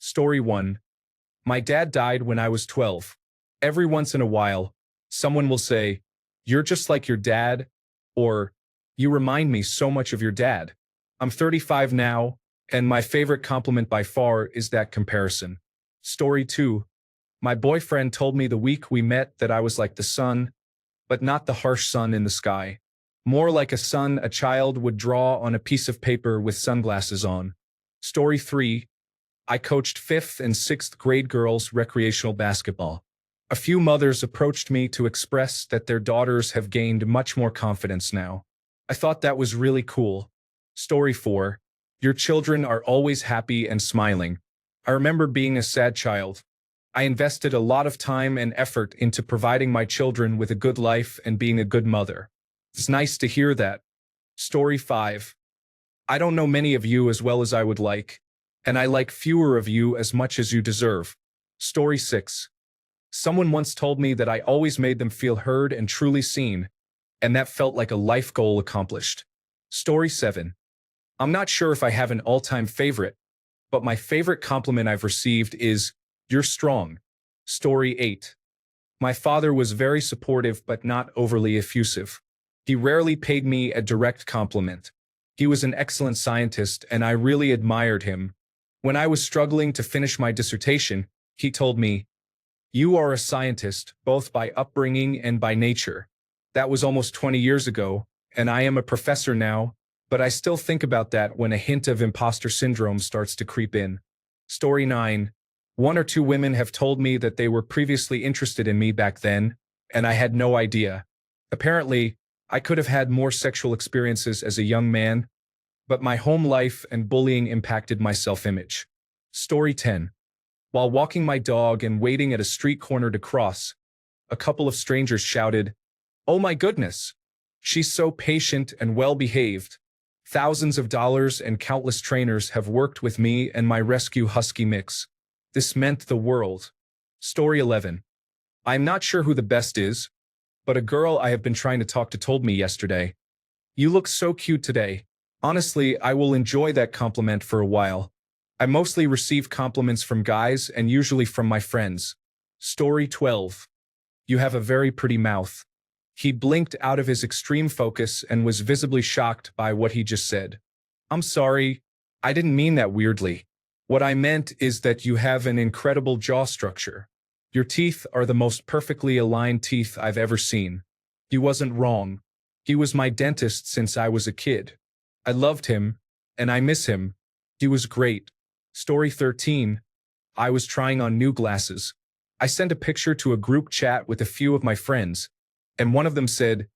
Story 1. My dad died when I was 12. Every once in a while, someone will say, "You're just like your dad," or "You remind me so much of your dad." I'm 35 now, and my favorite compliment by far is that comparison. Story 2. My boyfriend told me the week we met that I was like the sun, but not the harsh sun in the sky. More like a sun a child would draw on a piece of paper with sunglasses on. Story 3. I coached 5th and 6th grade girls recreational basketball. A few mothers approached me to express that their daughters have gained much more confidence now. I thought that was really cool. Story 4. Your children are always happy and smiling. I remember being a sad child. I invested a lot of time and effort into providing my children with a good life and being a good mother. It's nice to hear that. Story 5. I don't know many of you as well as I would like, and I like fewer of you as much as you deserve. Story 6. Someone once told me that I always made them feel heard and truly seen, and that felt like a life goal accomplished. Story 7. I'm not sure if I have an all-time favorite, but my favorite compliment I've received is, "You're strong." Story 8. My father was very supportive but not overly effusive. He rarely paid me a direct compliment. He was an excellent scientist, and I really admired him. When I was struggling to finish my dissertation, he told me, "You are a scientist, both by upbringing and by nature." That was almost 20 years ago, and I am a professor now, but I still think about that when a hint of imposter syndrome starts to creep in. Story 9. One or two women have told me that they were previously interested in me back then, and I had no idea. Apparently, I could have had more sexual experiences as a young man, but my home life and bullying impacted my self-image. Story 10. While walking my dog and waiting at a street corner to cross, a couple of strangers shouted, "Oh my goodness! She's so patient and well-behaved. Thousands of dollars and countless trainers have worked with me and my rescue husky mix. This meant the world." Story 11. I'm not sure who the best is, but a girl I have been trying to talk to told me yesterday, "You look so cute today." Honestly, I will enjoy that compliment for a while. I mostly receive compliments from guys and usually from my friends. Story 12. You have a very pretty mouth. He blinked out of his extreme focus and was visibly shocked by what he just said. I'm sorry, I didn't mean that weirdly. What I meant is that you have an incredible jaw structure. Your teeth are the most perfectly aligned teeth I've ever seen. He wasn't wrong. He was my dentist since I was a kid. I loved him, and I miss him. He was great. Story 13. I was trying on new glasses. I sent a picture to a group chat with a few of my friends, and one of them said,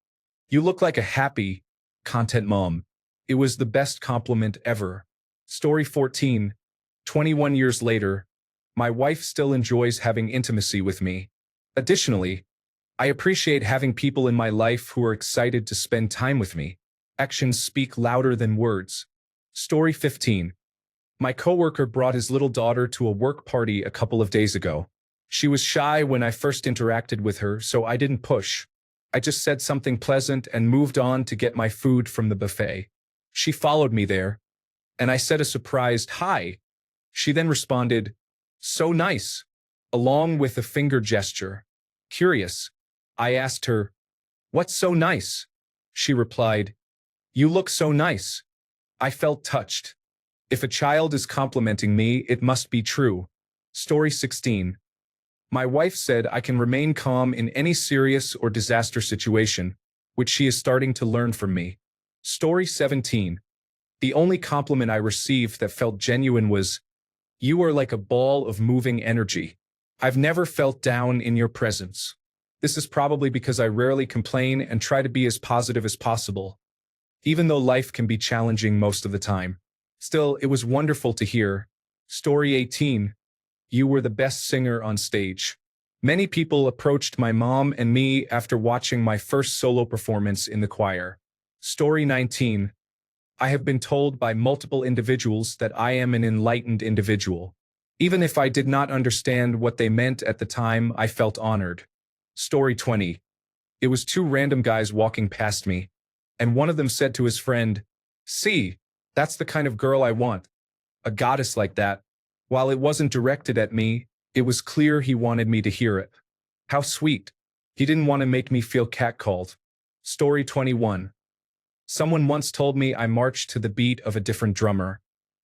"You look like a happy, content mom." It was the best compliment ever. Story 14. 21 years later, my wife still enjoys having intimacy with me. Additionally, I appreciate having people in my life who are excited to spend time with me. Actions speak louder than words. Story 15. My coworker brought his little daughter to a work party a couple of days ago. She was shy when I first interacted with her, so I didn't push. I just said something pleasant and moved on to get my food from the buffet. She followed me there, and I said a surprised hi. She then responded, "So nice," along with a finger gesture. Curious, I asked her, "What's so nice?" She replied, "You look so nice." I felt touched. If a child is complimenting me, it must be true. Story 16. My wife said I can remain calm in any serious or disaster situation, which she is starting to learn from me. Story 17. The only compliment I received that felt genuine was, "You are like a ball of moving energy. I've never felt down in your presence." This is probably because I rarely complain and try to be as positive as possible, even though life can be challenging most of the time. Still, it was wonderful to hear. Story 18. You were the best singer on stage. Many people approached my mom and me after watching my first solo performance in the choir. Story 19. I have been told by multiple individuals that I am an enlightened individual. Even if I did not understand what they meant at the time, I felt honored. Story 20. It was two random guys walking past me, and one of them said to his friend, "See, that's the kind of girl I want. A goddess like that." While it wasn't directed at me, it was clear he wanted me to hear it. How sweet. He didn't want to make me feel catcalled. Story 21. Someone once told me I marched to the beat of a different drummer.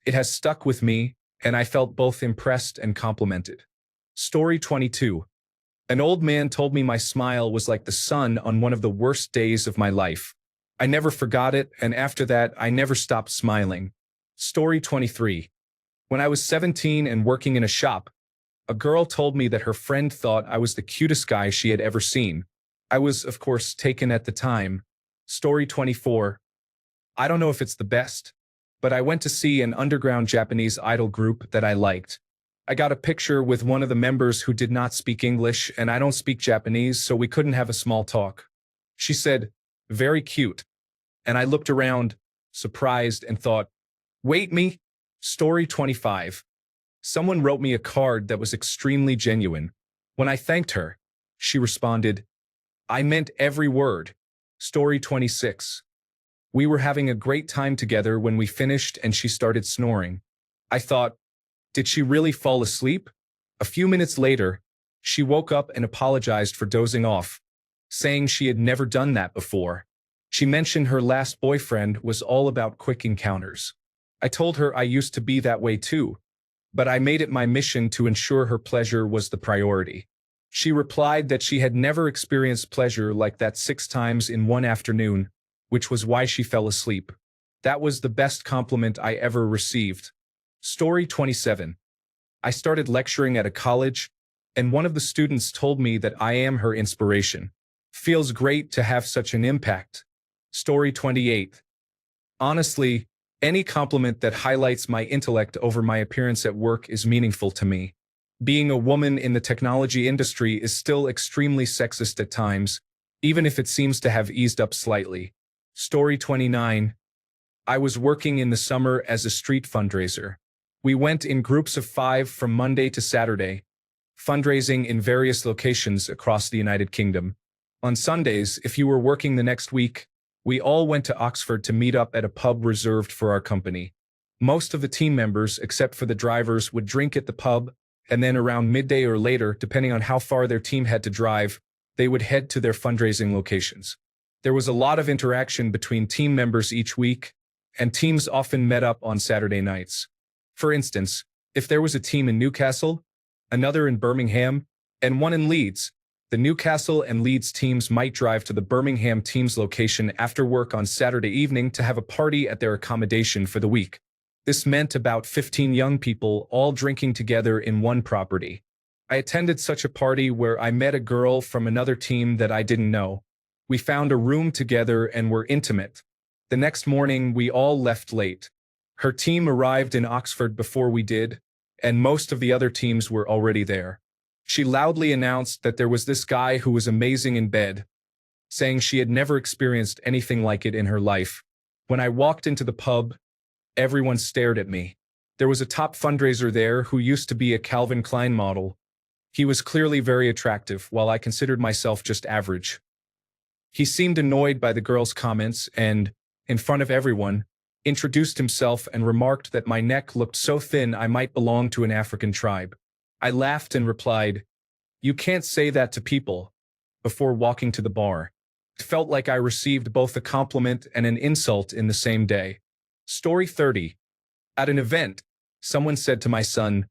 It has stuck with me, and I felt both impressed and complimented. Story 22. An old man told me my smile was like the sun on one of the worst days of my life. I never forgot it, and after that, I never stopped smiling. Story 23. When I was 17 and working in a shop, a girl told me that her friend thought I was the cutest guy she had ever seen. I was, of course, taken at the time. Story 24. I don't know if it's the best, but I went to see an underground Japanese idol group that I liked. I got a picture with one of the members who did not speak English, and I don't speak Japanese, so we couldn't have a small talk. She said, "Very cute." And I looked around, surprised, and thought, "Wait me?" Story 25. Someone wrote me a card that was extremely genuine. When I thanked her, she responded, "I meant every word." Story 26. We were having a great time together when we finished and she started snoring. I thought, did she really fall asleep? A few minutes later, she woke up and apologized for dozing off, saying she had never done that before. She mentioned her last boyfriend was all about quick encounters. I told her I used to be that way too, but I made it my mission to ensure her pleasure was the priority. She replied that she had never experienced pleasure like that 6 times in one afternoon, which was why she fell asleep. That was the best compliment I ever received. Story 27. I started lecturing at a college, and one of the students told me that I am her inspiration. Feels great to have such an impact. Story 28. Honestly, any compliment that highlights my intellect over my appearance at work is meaningful to me. Being a woman in the technology industry is still extremely sexist at times, even if it seems to have eased up slightly. Story 29. I was working in the summer as a street fundraiser. We went in groups of 5 from Monday to Saturday, fundraising in various locations across the United Kingdom. On Sundays, if you were working the next week, we all went to Oxford to meet up at a pub reserved for our company. Most of the team members, except for the drivers, would drink at the pub, and then around midday or later, depending on how far their team had to drive, they would head to their fundraising locations. There was a lot of interaction between team members each week, and teams often met up on Saturday nights. For instance, if there was a team in Newcastle, another in Birmingham, and one in Leeds, the Newcastle and Leeds teams might drive to the Birmingham team's location after work on Saturday evening to have a party at their accommodation for the week. This meant about 15 young people all drinking together in one property. I attended such a party where I met a girl from another team that I didn't know. We found a room together and were intimate. The next morning, we all left late. Her team arrived in Oxford before we did, and most of the other teams were already there. She loudly announced that there was this guy who was amazing in bed, saying she had never experienced anything like it in her life. When I walked into the pub, everyone stared at me. There was a top fundraiser there who used to be a Calvin Klein model. He was clearly very attractive, while I considered myself just average. He seemed annoyed by the girl's comments and, in front of everyone, introduced himself and remarked that my neck looked so thin I might belong to an African tribe. I laughed and replied, "You can't say that to people," before walking to the bar. It felt like I received both a compliment and an insult in the same day. Story 30. At an event, someone said to my son,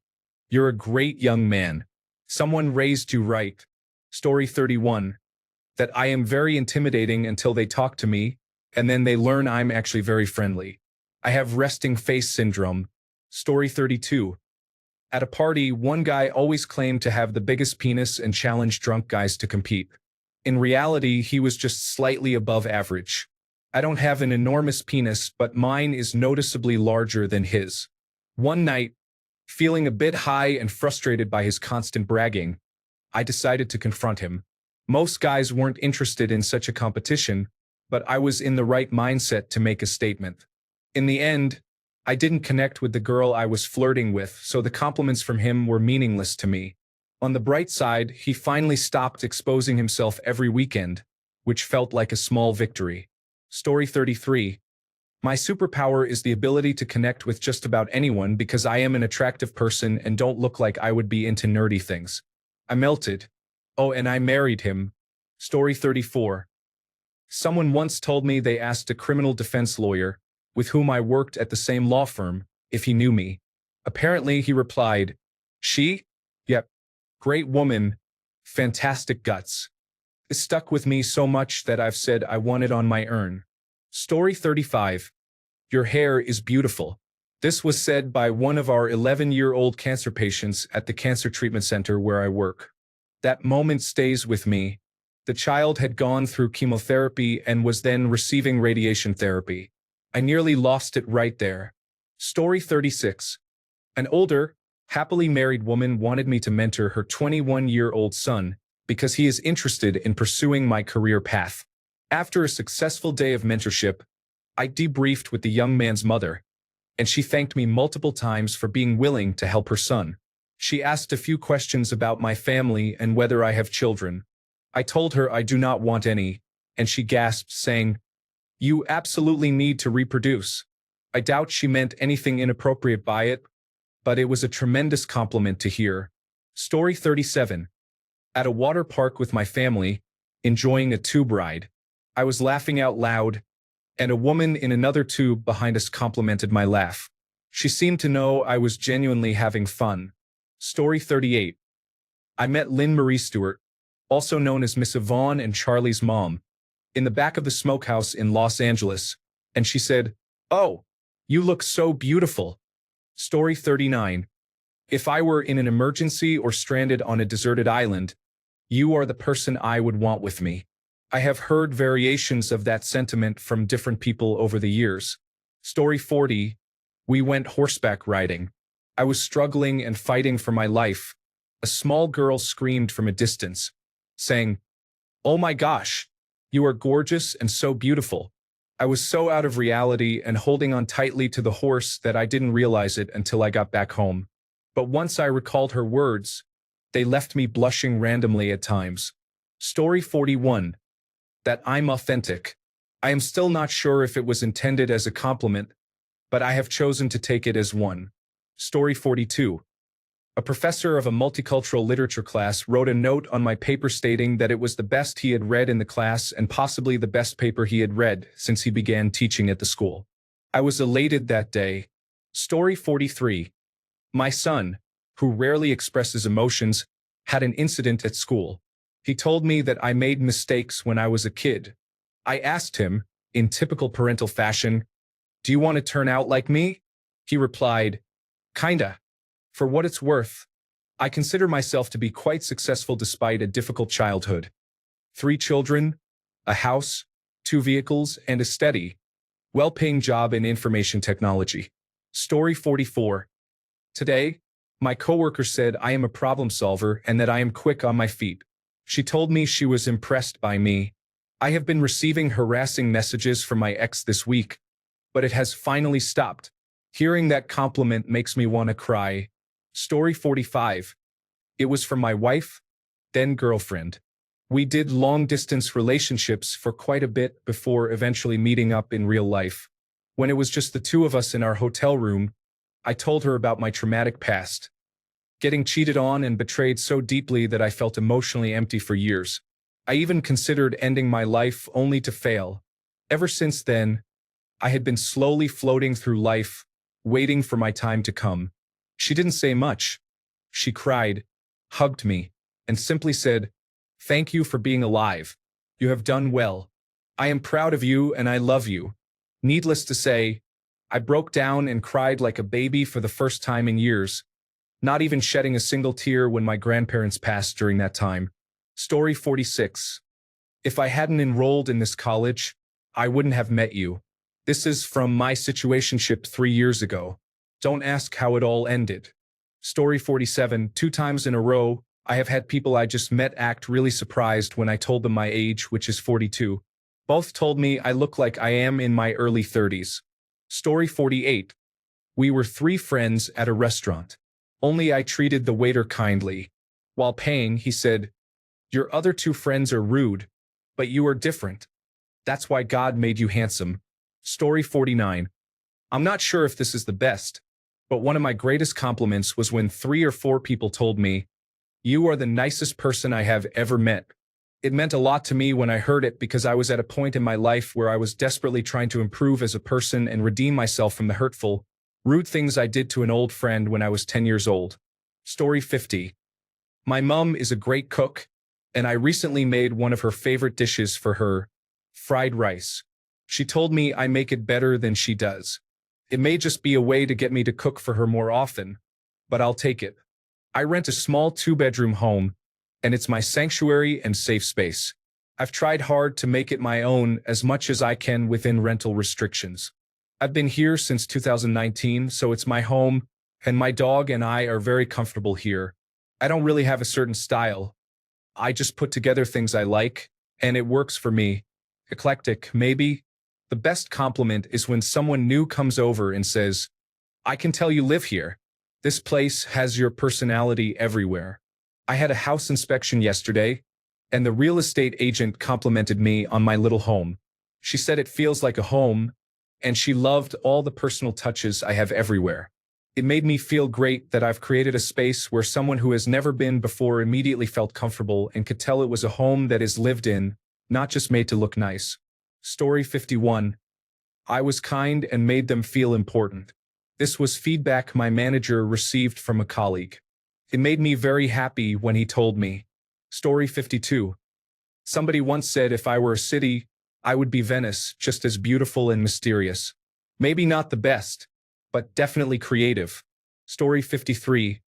"You're a great young man. Someone raised you right." Story 31. That I am very intimidating until they talk to me, and then they learn I'm actually very friendly. I have resting face syndrome. Story 32. At a party, one guy always claimed to have the biggest penis and challenged drunk guys to compete. In reality, he was just slightly above average. I don't have an enormous penis, but mine is noticeably larger than his. One night, feeling a bit high and frustrated by his constant bragging, I decided to confront him. Most guys weren't interested in such a competition, but I was in the right mindset to make a statement. In the end, I didn't connect with the girl I was flirting with, so the compliments from him were meaningless to me. On the bright side, he finally stopped exposing himself every weekend, which felt like a small victory. Story 33. My superpower is the ability to connect with just about anyone because I am an attractive person and don't look like I would be into nerdy things. I melted. Oh, and I married him. Story 34. Someone once told me they asked a criminal defense lawyer, with whom I worked at the same law firm, if he knew me. Apparently, he replied, "She? Yep. Great woman. Fantastic guts." It stuck with me so much that I've said I want it on my urn. Story 35. Your hair is beautiful. This was said by one of our 11-year-old cancer patients at the cancer treatment center where I work. That moment stays with me. The child had gone through chemotherapy and was then receiving radiation therapy. I nearly lost it right there. Story 36. An older, happily married woman wanted me to mentor her 21-year-old son because he is interested in pursuing my career path. After a successful day of mentorship, I debriefed with the young man's mother, and she thanked me multiple times for being willing to help her son. She asked a few questions about my family and whether I have children. I told her I do not want any, and she gasped, saying, "You absolutely need to reproduce." I doubt she meant anything inappropriate by it, but it was a tremendous compliment to hear. Story 37. At a water park with my family, enjoying a tube ride, I was laughing out loud, and a woman in another tube behind us complimented my laugh. She seemed to know I was genuinely having fun. Story 38. I met Lynn Marie Stewart, also known as Miss Yvonne and Charlie's mom, in the back of the smokehouse in Los Angeles, and she said, "Oh, you look so beautiful." Story 39. If I were in an emergency or stranded on a deserted island, you are the person I would want with me. I have heard variations of that sentiment from different people over the years. Story 40. We went horseback riding. I was struggling and fighting for my life. A small girl screamed from a distance, saying, "Oh my gosh, you are gorgeous and so beautiful." I was so out of reality and holding on tightly to the horse that I didn't realize it until I got back home. But once I recalled her words, they left me blushing randomly at times. Story 41. That I'm authentic. I am still not sure if it was intended as a compliment, but I have chosen to take it as one. Story 42. A professor of a multicultural literature class wrote a note on my paper stating that it was the best he had read in the class and possibly the best paper he had read since he began teaching at the school. I was elated that day. Story 43. My son, who rarely expresses emotions, had an incident at school. He told me that I made mistakes when I was a kid. I asked him, in typical parental fashion, "Do you want to turn out like me?" He replied, "Kinda. For what it's worth, I consider myself to be quite successful despite a difficult childhood. 3 children, a house, 2 vehicles, and a steady, well-paying job in information technology." Story 44. Today, my coworker said I am a problem solver and that I am quick on my feet. She told me she was impressed by me. I have been receiving harassing messages from my ex this week, but it has finally stopped. Hearing that compliment makes me want to cry. Story 45. It was from my wife, then girlfriend. We did long-distance relationships for quite a bit before eventually meeting up in real life. When it was just the two of us in our hotel room, I told her about my traumatic past. Getting cheated on and betrayed so deeply that I felt emotionally empty for years. I even considered ending my life only to fail. Ever since then, I had been slowly floating through life, waiting for my time to come. She didn't say much. She cried, hugged me, and simply said, "Thank you for being alive. You have done well. I am proud of you and I love you." Needless to say, I broke down and cried like a baby for the first time in years, not even shedding a single tear when my grandparents passed during that time. Story 46. If I hadn't enrolled in this college, I wouldn't have met you. This is from my situationship 3 years ago. Don't ask how it all ended. Story 47. 2 times in a row, I have had people I just met act really surprised when I told them my age, which is 42. Both told me I look like I am in my early 30s. Story 48. We were 3 friends at a restaurant. Only I treated the waiter kindly. While paying, he said, "Your other 2 friends are rude, but you are different. That's why God made you handsome." Story 49. I'm not sure if this is the best, but one of my greatest compliments was when 3 or 4 people told me, "You are the nicest person I have ever met." It meant a lot to me when I heard it because I was at a point in my life where I was desperately trying to improve as a person and redeem myself from the hurtful, rude things I did to an old friend when I was 10 years old. Story 50. My mum is a great cook, and I recently made one of her favorite dishes for her, fried rice. She told me I make it better than she does. It may just be a way to get me to cook for her more often, but I'll take it. I rent a small 2-bedroom home, and it's my sanctuary and safe space. I've tried hard to make it my own as much as I can within rental restrictions. I've been here since 2019, so it's my home, and my dog and I are very comfortable here. I don't really have a certain style. I just put together things I like, and it works for me. Eclectic, maybe? The best compliment is when someone new comes over and says, "I can tell you live here. This place has your personality everywhere." I had a house inspection yesterday, and the real estate agent complimented me on my little home. She said it feels like a home, and she loved all the personal touches I have everywhere. It made me feel great that I've created a space where someone who has never been before immediately felt comfortable and could tell it was a home that is lived in, not just made to look nice. Story 51. I was kind and made them feel important. This was feedback my manager received from a colleague. It made me very happy when he told me. Story 52. Somebody once said if I were a city, I would be Venice, just as beautiful and mysterious. Maybe not the best, but definitely creative. Story 53.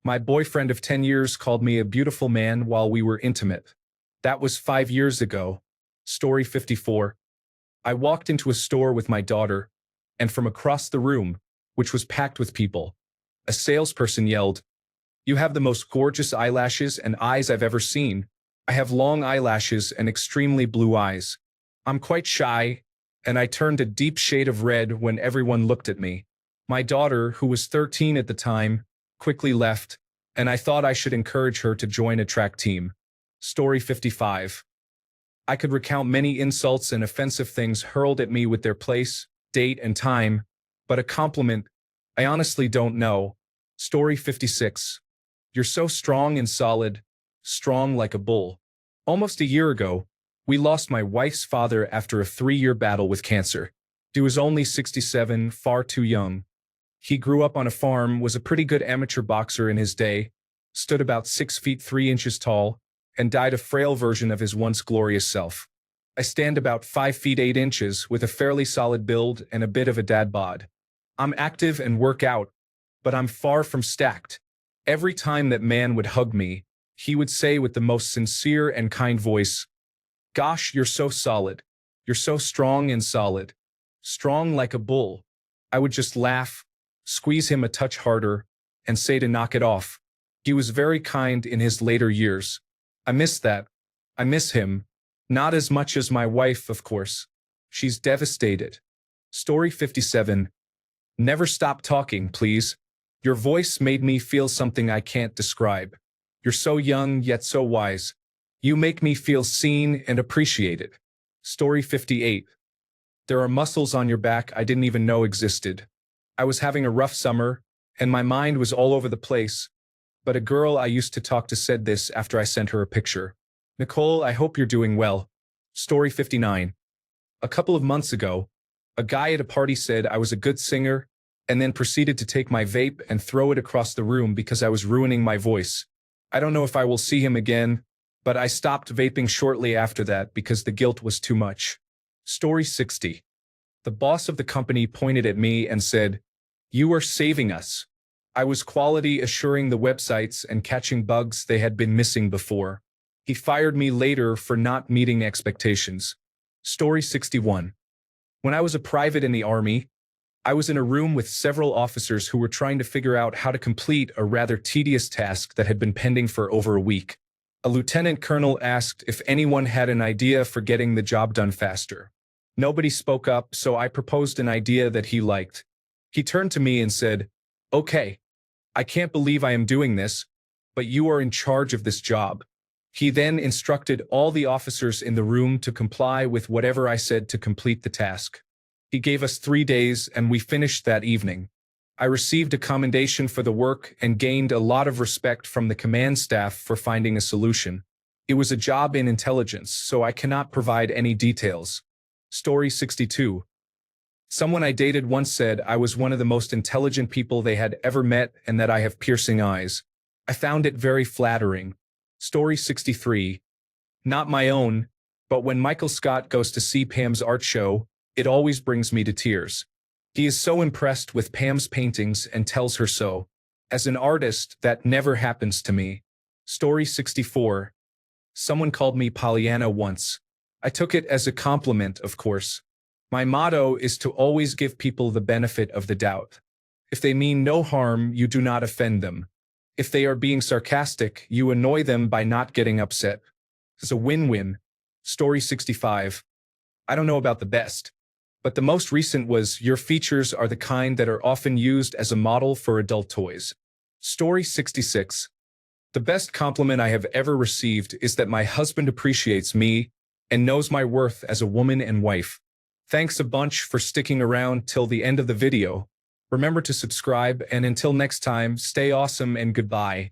My boyfriend of 10 years called me a beautiful man while we were intimate. That was 5 years ago. Story 54. I walked into a store with my daughter, and from across the room, which was packed with people, a salesperson yelled, "You have the most gorgeous eyelashes and eyes I've ever seen." I have long eyelashes and extremely blue eyes. I'm quite shy, and I turned a deep shade of red when everyone looked at me. My daughter, who was 13 at the time, quickly left, and I thought I should encourage her to join a track team. Story 55. I could recount many insults and offensive things hurled at me with their place, date, and time, but a compliment, I honestly don't know. Story 56. You're so strong and solid, strong like a bull. Almost a year ago, we lost my wife's father after a 3-year battle with cancer. He was only 67, far too young. He grew up on a farm, was a pretty good amateur boxer in his day, stood about 6 feet 3 inches tall, and died a frail version of his once glorious self. I stand about 5 feet 8 inches with a fairly solid build and a bit of a dad bod. I'm active and work out, but I'm far from stacked. Every time that man would hug me, he would say with the most sincere and kind voice, "Gosh, you're so solid. You're so strong and solid. Strong like a bull." I would just laugh, squeeze him a touch harder, and say to knock it off. He was very kind in his later years. I miss that. I miss him. Not as much as my wife, of course. She's devastated. Story 57. Never stop talking, please. Your voice made me feel something I can't describe. You're so young, yet so wise. You make me feel seen and appreciated. Story 58. There are muscles on your back I didn't even know existed. I was having a rough summer, and my mind was all over the place. But a girl I used to talk to said this after I sent her a picture. "Nicole, I hope you're doing well." Story 59. A couple of months ago, a guy at a party said I was a good singer, and then proceeded to take my vape and throw it across the room because I was ruining my voice. I don't know if I will see him again, but I stopped vaping shortly after that because the guilt was too much. Story 60. The boss of the company pointed at me and said, "You are saving us." I was quality assuring the websites and catching bugs they had been missing before. He fired me later for not meeting expectations. Story 61. When I was a private in the Army, I was in a room with several officers who were trying to figure out how to complete a rather tedious task that had been pending for over a week. A lieutenant colonel asked if anyone had an idea for getting the job done faster. Nobody spoke up, so I proposed an idea that he liked. He turned to me and said, "Okay, I can't believe I am doing this, but you are in charge of this job." He then instructed all the officers in the room to comply with whatever I said to complete the task. He gave us 3 days and we finished that evening. I received a commendation for the work and gained a lot of respect from the command staff for finding a solution. It was a job in intelligence, so I cannot provide any details. Story 62. Someone I dated once said I was one of the most intelligent people they had ever met and that I have piercing eyes. I found it very flattering. Story 63. Not my own, but when Michael Scott goes to see Pam's art show, it always brings me to tears. He is so impressed with Pam's paintings and tells her so. As an artist, that never happens to me. Story 64. Someone called me Pollyanna once. I took it as a compliment, of course. My motto is to always give people the benefit of the doubt. If they mean no harm, you do not offend them. If they are being sarcastic, you annoy them by not getting upset. It's a win-win. Story 65. I don't know about the best, but the most recent was, your features are the kind that are often used as a model for adult toys. Story 66. The best compliment I have ever received is that my husband appreciates me and knows my worth as a woman and wife. Thanks a bunch for sticking around till the end of the video. Remember to subscribe, and until next time, stay awesome and goodbye.